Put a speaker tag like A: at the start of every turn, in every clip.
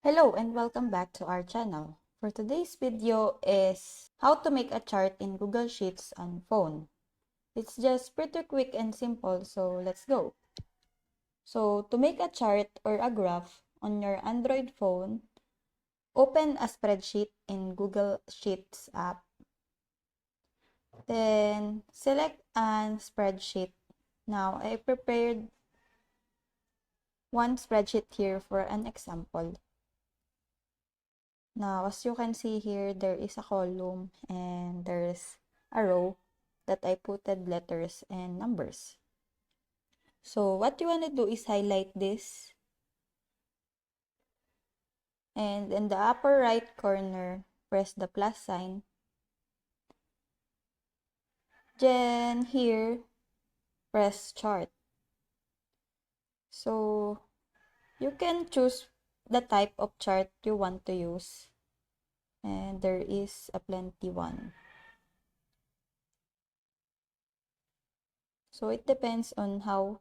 A: Hello and welcome back to our channel. For today's video is how to make a chart in Google Sheets on phone. It's just pretty quick and simple, so let's go. So to make a chart or a graph on your Android phone, open a spreadsheet in Google Sheets app. Then select an spreadsheet. Now I prepared one spreadsheet here for an example. Now, as you can see here, there is a column and there's a row that I putted letters and numbers. So, what you want to do is highlight this. And in the upper right corner, press the plus sign. Then here, press chart. So, you can choose the type of chart you want to use. And there is a plenty one. So, it depends on how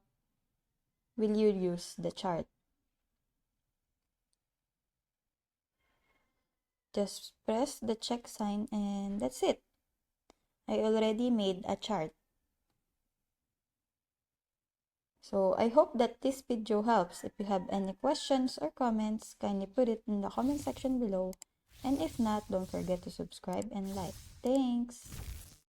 A: will you use the chart. Just press the check sign and that's it. I already made a chart. So I hope that this video helps. If you have any questions or comments, kindly put it in the comment section below. And if not, don't forget to subscribe and like. Thanks!